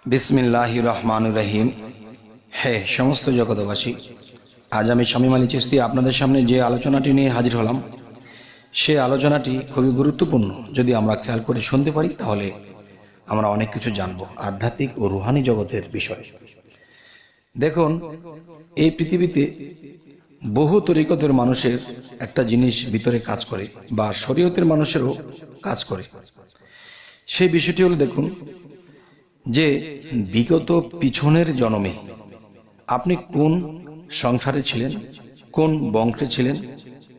বিসমিল্লাহির রহমানির রহিম। হে সমস্ত জগতবাসী, আজ আমি শামীম আলী চিশতি আপনাদের সামনে যে আলোচনাটি নিয়ে হাজির হলাম, সে আলোচনাটি খুবই গুরুত্বপূর্ণ। যদি আমরা খেয়াল করে শুনতে পারি তাহলে আমরা অনেক কিছু জানব আধ্যাত্মিক ও রুহানি জগতের বিষয়ে। দেখুন, এই পৃথিবীতে বহু তরিকতের মানুষের একটা জিনিস ভিতরে কাজ করে, বা শরীয়তের মানুষেরও কাজ করে। সেই বিষয়টি হলো, দেখুন যে বিগত পিছনের জন্মে আপনি কোন সংসারে ছিলেন, কোন বংশে ছিলেন,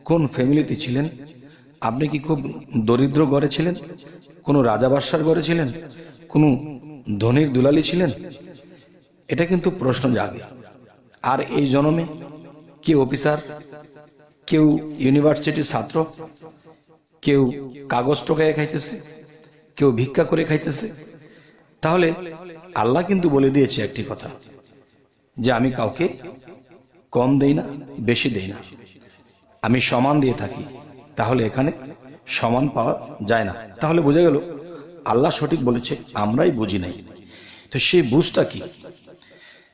কোন ফ্যামিলিতে ছিলেন। আপনি কি খুব দরিদ্র ঘরে ছিলেন, কোনো রাজা বাদশার ঘরে ছিলেন, কোনো ধনীর দুলালি ছিলেন? এটা কিন্তু প্রশ্ন জাগে। আর এই জন্মে কেউ অফিসার, কেউ ইউনিভার্সিটির ছাত্র, কেউ কাগজ টোকায় খাইতেছে, কেউ ভিক্ষা করে খাইতেছে। তাহলে আল্লাহ কিন্তু বলে দিয়েছে একটি কথা, যে আমি কাউকে কম দেই না, বেশি দেই না, আমি সমান দিয়ে থাকি। তাহলে এখানে সমান পাওয়া যায় না। তাহলে বোঝা গেল আল্লাহ সঠিক বলেছে, আমরাই বুঝি নাই। তো সেই বুঝটা কি?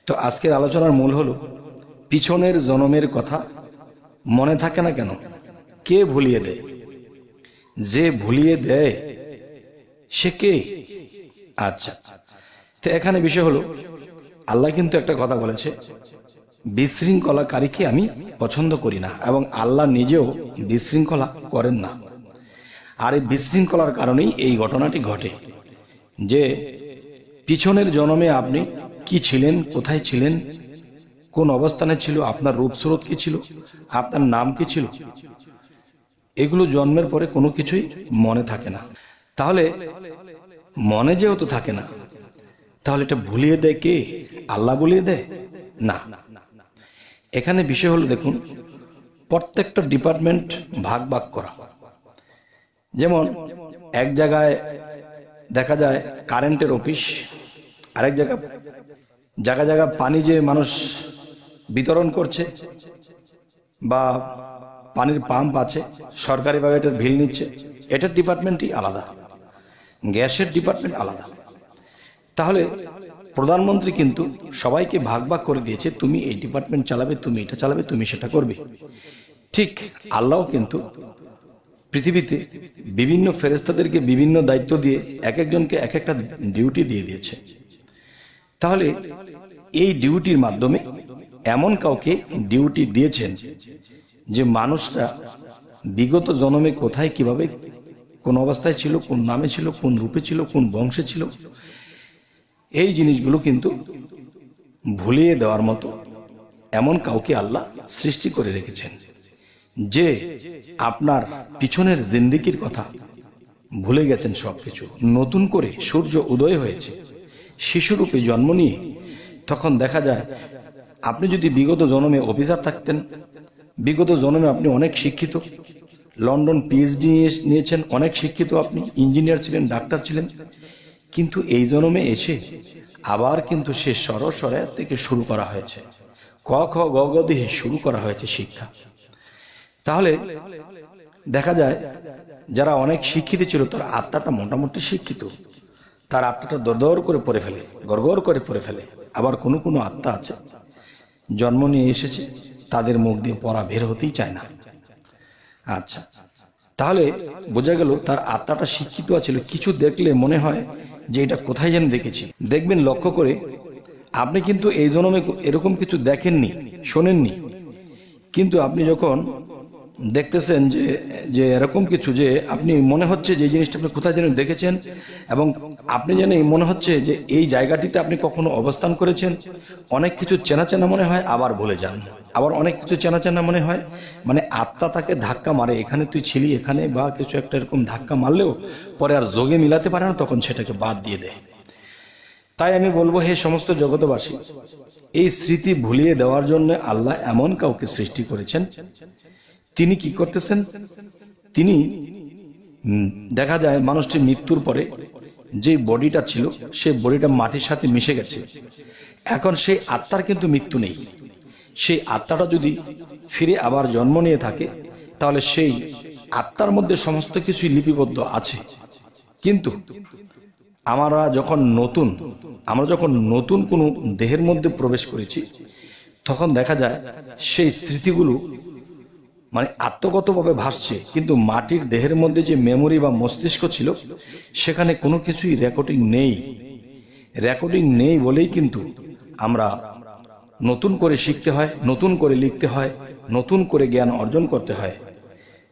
তো আজকের আলোচনার মূল হলো, পিছনের জন্মের কথা মনে থাকে না কেন? কে ভুলিয়ে দেয়? যে ভুলিয়ে দেয় সে কে? আচ্ছা, তো এখানে বিষয় হলো, আল্লাহ কিন্তু একটা কথা বলেছে, বিশৃঙ্খলাকারীকে আমি পছন্দ করি না, এবং আল্লাহ নিজেও বিশৃঙ্খলা করেন না। আর এই বিশৃঙ্খলার কারণেই এই ঘটনাটি ঘটে, যে পিছনের জন্মে আপনি কি ছিলেন, কোথায় ছিলেন, কোন অবস্থানে ছিল, আপনার রূপস্রোত কি ছিল, আপনার নাম কি ছিল, এগুলো জন্মের পরে কোনো কিছুই মনে থাকে না। তাহলে মনে যেহেতু থাকে না, তাহলে এটা ভুলিয়ে দেয় কে? আল্লাহ ভুলিয়ে দেয় না। এখানে বিষয় হলো, দেখুন, প্রত্যেকটা ডিপার্টমেন্ট ভাগ ভাগ করা। যেমন এক জায়গায় দেখা যায় কারেন্টের অফিস, আরেক জায়গায় জায়গা পানি যে মানুষ বিতরণ করছে, বা পানির পাম্প আছে, সরকারিভাবে এটার বিল নিচ্ছে, এটার ডিপার্টমেন্টই আলাদা, গ্যাসের ডিপার্টমেন্ট আলাদা। তাহলে প্রধানমন্ত্রী কিন্তু সবাইকে ভাগ ভাগ করে দিয়েছে, তুমি এই ডিপার্টমেন্ট চালাবে, তুমি এটা চালাবে, তুমি সেটা করবে। ঠিক আল্লাহও কিন্তু পৃথিবীতে বিভিন্ন ফেরেশতাদেরকে বিভিন্ন দায়িত্ব দিয়ে এক একজনকে এক একটা ডিউটি দিয়ে দিয়েছে। তাহলে এই ডিউটির মাধ্যমে এমন কাউকে ডিউটি দিয়েছেন যে মানুষটা বিগত জন্মে কোথায়, কিভাবে, কোন অবস্থায় ছিল, কোন নামে ছিল, কোন রূপে ছিল, কোন বংশে ছিল, এই জিনিসগুলো কিন্তু ভুলিয়ে দেওয়ার মতো এমন কাউকে আল্লাহ সৃষ্টি করে রেখেছেন, যে আপনার পিছনের জিন্দেগির কথা ভুলে গেছেন। সবকিছু নতুন করে সূর্য উদয় হয়েছে, শিশুরূপে জন্ম নিয়ে। তখন দেখা যায়, আপনি যদি বিগত জন্মে অফিসার থাকতেন, বিগত জন্মে আপনি অনেক শিক্ষিত, লন্ডন পিএইচডি নিয়েছেন, অনেক শিক্ষিত, আপনি ইঞ্জিনিয়ার ছিলেন, ডাক্তার ছিলেন, কিন্তু এই জন্মে এসে আবার কিন্তু সে সরসরা থেকে শুরু করা হয়েছে, ক খ গ গ দিয়ে শুরু করা হয়েছে শিক্ষা। তাহলে দেখা যায় যারা অনেক শিক্ষিত ছিল, তার আত্মাটা মোটামুটি শিক্ষিত, তার আত্মাটা দরদর করে পড়ে ফেলে, গড়গড় করে পড়ে ফেলে। আবার কোনো কোনো আত্মা আছে, জন্ম নিয়ে এসেছে, তাদের মুখ দিয়ে পড়া বের হতেই চায় না। আচ্ছা, তাহলে বোঝা গেল তার আত্মাটা শিক্ষিত ছিল। কিছু দেখলে মনে হয় যে এটা কোথায় যেন দেখেছি। দেখবেন, লক্ষ্য করে, আপনি কিন্তু এই জন্মে এরকম কিছু দেখেননি, শোনেননি, কিন্তু আপনি যখন দেখতেছেন যে এরকম কিছু, যে আপনি মনে হচ্ছে যে জিনিসটা আপনি কোথায় যেন দেখেছেন, এবং আপনি যেন মনে হচ্ছে যে এই জায়গাটিতে আপনি কখনো অবস্থান করেছেন। অনেক কিছু চেনা চেনা মনে হয়, আবার ভুলে যান। আবার অনেক কিছু চেনা চেনা মনে হয়, মানে আত্মা তাকে ধাক্কা মারে, এখানে তুই ছিলি, এখানে, বা কিছু একটা এরকম ধাক্কা মারলেও পরে আর যোগে মিলাতে পারে না, তখন সেটাকে বাদ দিয়ে দেয়। তাই আমি বলবো, হে সমস্ত জগতবাসী, এই স্মৃতি ভুলিয়ে দেওয়ার জন্য আল্লাহ এমন কাউকে সৃষ্টি করেছেন। তিনি কি করতেছেন? তিনি দেখা যায় মানুষটির মৃত্যুর পরে যে বডিটা ছিল, সেই বডিটা মাটির সাথে মিশে গেছে। এখন সেই আত্মার কিন্তু মৃত্যু নেই। সেই আত্মাটা যদি ফিরে আবার জন্ম নিয়ে থাকে, তাহলে সেই আত্মার মধ্যে সমস্ত কিছুই লিপিবদ্ধ আছে। কিন্তু আমরা যখন নতুন আমরা যখন নতুন কোনো দেহের মধ্যে প্রবেশ করেছি তখন দেখা যায় সেই স্মৃতিগুলো মানে আত্মগতভাবে ভাসছে, কিন্তু মাটির দেহের মধ্যে যে মেমোরি বা মস্তিষ্ক ছিল সেখানে কোনো কিছুই রেকর্ডিং নেই। রেকর্ডিং নেই বলেই কিন্তু আমরা নতুন করে শিখতে হয়, নতুন করে লিখতে হয়, নতুন করে জ্ঞান অর্জন করতে হয়।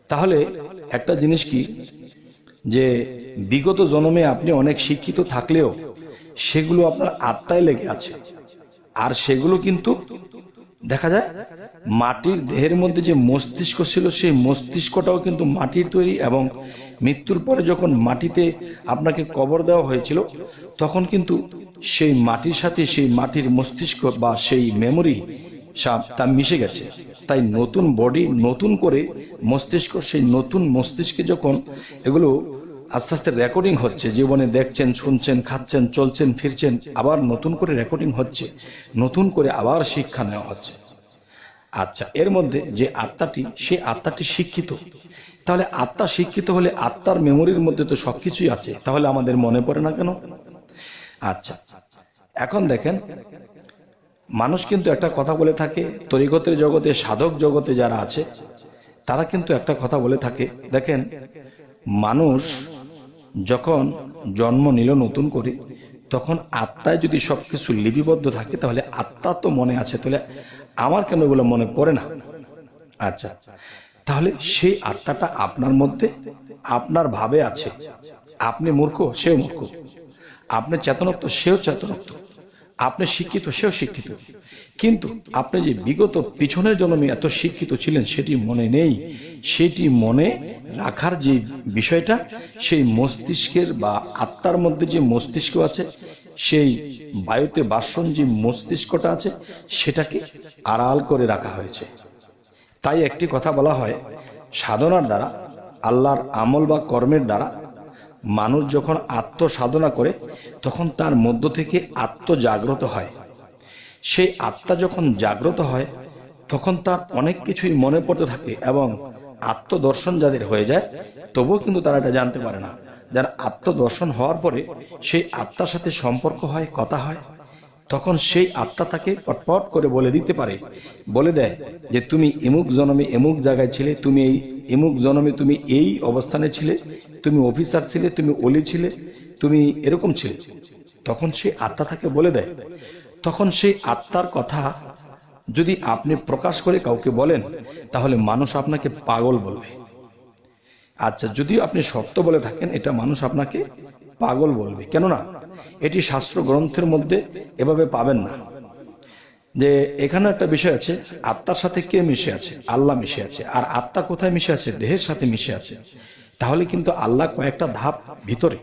তাহলে একটা জিনিস কি, যে বিগত জন্মে আপনি অনেক শিক্ষিত থাকলেও সেগুলো আপনার আত্মায় লেগে আছে, আর সেগুলো কিন্তু দেখা যায় মাটির দেহের মধ্যে যে মস্তিষ্ক ছিল সেই মস্তিষ্কটাও কিন্তু মাটির তৈরি, এবং মৃত্যুর পরে যখন মাটিতে আপনাকে কবর দেওয়া হয়েছিল তখন কিন্তু সেই মাটির সাথে সেই মাটির মস্তিষ্ক বা সেই মেমোরি তা মিশে গেছে। তাই নতুন বডি, নতুন করে মস্তিষ্ক, সেই নতুন মস্তিষ্কে যখন এগুলো আস্তে আস্তে রেকর্ডিং হচ্ছে, জীবনে দেখছেন, শুনছেন, খাচ্ছেন, চলছেন, ফিরছেন, আবার নতুন করে রেকর্ডিং হচ্ছে, নতুন করে আবার শিক্ষা নেওয়া হচ্ছে। আচ্ছা, এর মধ্যে যে আত্মাটি, সে আত্মাটি শিক্ষিত। তাহলে আত্মা শিক্ষিত হলে আত্মার মেমোরির মধ্যে তো সবকিছুই আছে, তাহলে আমাদের মনে পড়ে না কেন? আচ্ছা, এখন দেখেন, মানুষ কিন্তু একটা কথা বলে থাকে, তরিকতের জগতে, সাধক জগতে যারা আছে তারা কিন্তু একটা কথা বলে থাকে, দেখেন, মানুষ যখন জন্ম নিল নতুন করে, তখন আত্মায় যদি সবকিছু লিপিবদ্ধ থাকে তাহলে আত্মা তো মনে আছে, তাহলে আমার কেন এগুলো মনে পড়ে না? আচ্ছা, তাহলে সেই আত্মাটা আপনার মধ্যে, আপনার ভাবে আছে। আপনি মূর্খ, সেও মূর্খ। আপনি চেতনত্ব, সেও চেতনত্ব। আপনি শিক্ষিত, সেও শিক্ষিত। কিন্তু আপনি যে বিগত পিছনের জন্মে এত শিক্ষিত ছিলেন সেটি মনে নেই। সেটি মনে রাখার যে বিষয়টা, সেই মস্তিষ্কের বা আত্মার মধ্যে যে মস্তিষ্ক আছে, সেই বায়ুতে বাসন যে মস্তিষ্কটা আছে সেটাকে আড়াল করে রাখা হয়েছে। তাই একটি কথা বলা হয়, সাধনার দ্বারা, আল্লাহর আমল বা কর্মের দ্বারা মানুষ যখন আত্মসাধনা করে তখন তার মধ্য থেকে আত্মজাগ্রত হয়। সেই আত্মা যখন জাগ্রত হয় তখন তার অনেক কিছুই মনে পড়তে থাকে, এবং আত্মদর্শন যাদের হয়ে যায় তবুও কিন্তু তারা এটা জানতে পারে না। যার আত্মদর্শন হওয়ার পরে সেই আত্মার সাথে সম্পর্ক হয়, কথা হয়, তখন সেই আত্মা তাকে পটপট করে বলে দিতে পারে, বলে দেয় যে তুমি এমুক জন্মে এমুক জায়গায় ছিলে, তুমি এই এমুক জন্মে তুমি এই অবস্থানে ছিলে, তুমি অফিসার ছিলে, তুমি ওলি ছিলে, তুমি এরকম ছিলে। তখন সেই আত্মা তাকে বলে দেয়। তখন সেই আত্মার কথা যদি আপনি প্রকাশ করে কাউকে বলেন তাহলে মানুষ আপনাকে পাগল বলবে। আচ্ছা, যদিও আপনি সত্য বলে থাকেন, এটা মানুষ আপনাকে পাগল বলবে। কেননা এটি শাস্ত্র গ্রন্থের মধ্যে এভাবে পাবেন না। যে এখানে একটা বিষয় আছে, আত্মার সাথে কে মিশে আছে? আল্লাহ মিশে আছে। আর আত্মা কোথায় মিশে আছে? দেহের সাথে মিশে আছে। তাহলে কিন্তু আল্লাহ কয়েকটা ধাপ ভিতরে।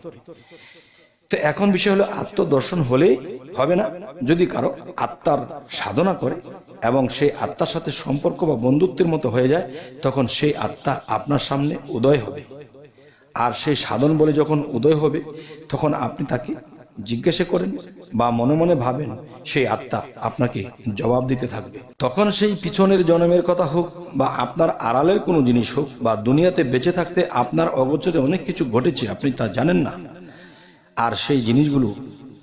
তো এখন বিষয় হলো, আত্মদর্শন হলেই হবে না। যদি কারো আত্মার সাধনা করে এবং সেই আত্মার সাথে সম্পর্ক বা বন্ধুত্বের মতো হয়ে যায়, তখন সেই আত্মা আপনার সামনে উদয় হবে। আর সেই সাধন বলে যখন উদয় হবে তখন আপনি তাকে জিজ্ঞাসা করেন বা মনে মনে ভাবেন, সেই আত্মা আপনাকে জবাব দিতে থাকবে। তখন সেই পিছনের জন্মের কথা হোক বা আপনার আড়ালের কোনো জিনিস হোক, বা দুনিয়াতে বেঁচে থাকতে আপনার অগোচরে অনেক কিছু ঘটেছে, আপনি তা জানেন না। আর সেই জিনিসগুলো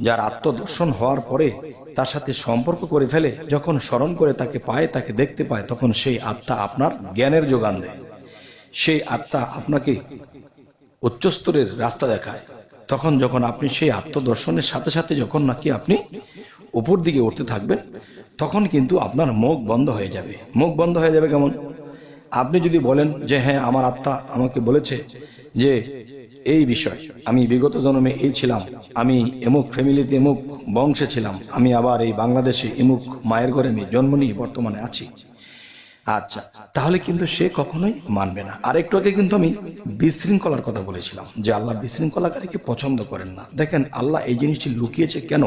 যার আত্মদর্শন হওয়ার পরে তার সাথে সম্পর্ক করে ফেলে, যখন স্মরণ করে তাকে পায়, তাকে দেখতে পায়, তখন সেই আত্মা আপনার জ্ঞানের যোগান দেয়। সেই আত্মা আপনাকে উচ্চস্তরের রাস্তা দেখায়। তখন যখন আপনি সেই আত্মদর্শনের সাথে সাথে যখন নাকি আপনি উপর দিকে উঠতে থাকবেন, তখন কিন্তু আপনার মুখ বন্ধ হয়ে যাবে। মুখ বন্ধ হয়ে যাবে কেমন? আপনি যদি বলেন যে হ্যাঁ, আমার আত্মা আমাকে বলেছে যে এই বিষয়, আমি বিগত জন্মে এই ছিলাম, আমি এমুক ফ্যামিলিতে এমুক বংশে ছিলাম, আমি আবার এই বাংলাদেশে এমুক মায়ের ঘরে আমি জন্ম নিয়ে বর্তমানে আছি। আচ্ছা, তাহলে কিন্তু সে কখনোই মানবে না। আর একটু আগে কিন্তু আমি বিশৃঙ্খলার কথা বলেছিলাম যে আল্লাহ বিশৃঙ্খলাকারীকে পছন্দ করেন না। দেখেন, আল্লাহ এই জিনিসটি লুকিয়েছে কেন?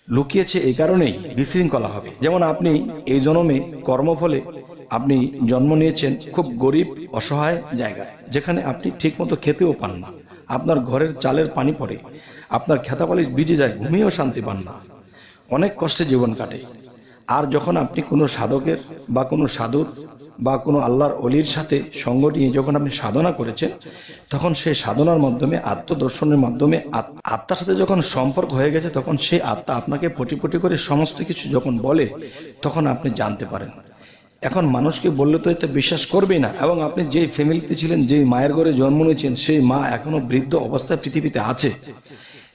লুকিয়েছে এই কারণেই, বিশৃঙ্খলা হবে। যেমন আপনি এই জন্মে কর্মফলে আপনি জন্ম নিয়েছেন খুব গরিব অসহায় জায়গায়, যেখানে আপনি ঠিক মতো খেতেও পান না, আপনার ঘরের চালের পানি পড়ে, আপনার খেতাবালিশ ভিজে যায়, ঘুমিয়েও শান্তি পান না, অনেক কষ্টে জীবন কাটে। আর যখন আপনি কোনো সাধকের বা কোনো সাধুর বা কোনো আল্লাহর অলির সাথে সঙ্গ নিয়ে যখন আপনি সাধনা করেছেন, তখন সেই সাধনার মাধ্যমে আত্মদর্শনের মাধ্যমে আত্মার সাথে যখন সম্পর্ক হয়ে গেছে, তখন সেই আত্মা আপনাকে পটি পটি করে সমস্ত কিছু যখন বলে, তখন আপনি জানতে পারেন। এখন মানুষকে বললে তো এটা বিশ্বাস করবেই না। এবং আপনি যেই ফ্যামিলিতে ছিলেন, যেই মায়ের ঘরে জন্ম নিয়েছেন, সেই মা এখনো বৃদ্ধ অবস্থায় পৃথিবীতে আছে।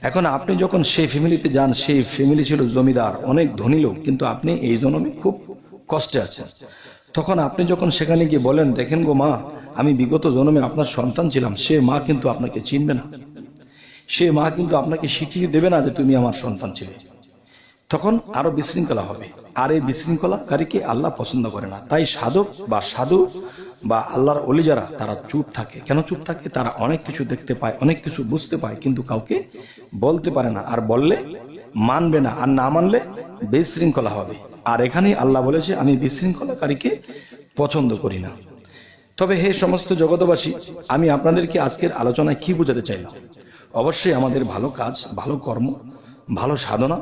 এখন আপনি যখন সেই ফ্যামিলিতে যান, সেই ফ্যামিলি ছিল জমিদার, অনেক ধনী লোক, কিন্তু আপনি এই জন্মে খুব কষ্টে আছেন। তখন আপনি যখন সেখানে গিয়ে বলেন, দেখেন গো মা, আমি বিগত জন্মে আপনার সন্তান ছিলাম, সে মা কিন্তু আপনাকে চিনবে না, সে মা কিন্তু আপনাকে শিখিয়ে দেবে না যে তুমি আমার সন্তান ছিলে। তখন আরো বিশৃঙ্খলা হবে, আর এই বিশৃঙ্খলাকারীকে আল্লাহ পছন্দ করে না। তাই সাধক বা সাধু বা আল্লাহর অলি যারা, তারা চুপ থাকে। কেন চুপ থাকে? তারা অনেক কিছু দেখতে পায়, অনেক কিছু বুঝতে পায়, কিন্তু কাউকে বলতে পারে না। আর বললে মানবে না, আর না মানলে বিশৃঙ্খলা হবে। আর এখানেই আল্লাহ বলেছে, আমি বিশৃঙ্খলাকারীকে পছন্দ করি না। তবে হে সমস্ত জগতবাসী, আমি আপনাদেরকে আজকের আলোচনায় কি বোঝাতে চাইলাম? অবশ্যই আমাদের ভালো কাজ, ভালো কর্ম, ভালো সাধনা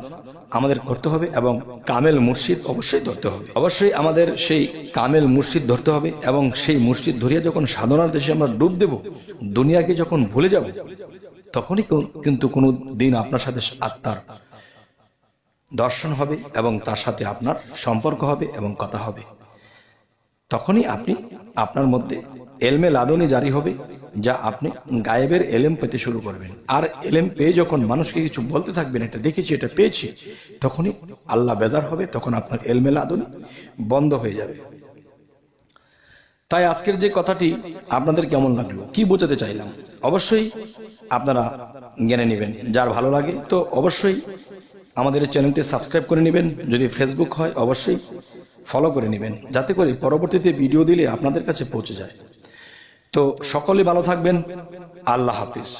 আমাদের করতে হবে, এবং কামেল মুর্শিদ অবশ্যই ধরতে হবে। অবশ্যই আমাদের সেই কামেল মুর্শিদ ধরতে হবে, এবং সেই মুর্শিদ ধরিয়া যখন সাধনার দেশে আমরা ডুব দেব, দুনিয়াকে যখন ভুলে যাব, তখনই কিন্তু কোনো দিন আপনার সাথে আত্মার দর্শন হবে, এবং তার সাথে আপনার সম্পর্ক হবে এবং কথা হবে। তখনই আপনি আপনার মধ্যে এলমে লাদনী জারি হবে, যা আপনি গায়েবের এলেম পেতে শুরু করবেন। আর এলেম পেয়ে যখন মানুষকে কিছু বলতে থাকবেন, এটা দেখেছি, এটা পেয়েছি, তখনই আল্লাহ বেজার হবে, তখন আপনার এলমে লাদনী বন্ধ হয়ে যাবে। তাই আজকের যে কথাটি আপনাদের কেমন লাগলো, কি বোঝাতে চাইলাম, অবশ্যই আপনারা জেনে নেবেন। যার ভালো লাগে তো অবশ্যই আমাদের চ্যানেলটি সাবস্ক্রাইব করে নেবেন। যদি ফেসবুক হয় অবশ্যই ফলো করে নেবেন, যাতে করে পরবর্তীতে ভিডিও দিলে আপনাদের কাছে পৌঁছে যায়। তো সকলে ভালো থাকবেন। আল্লাহ হাফিজ।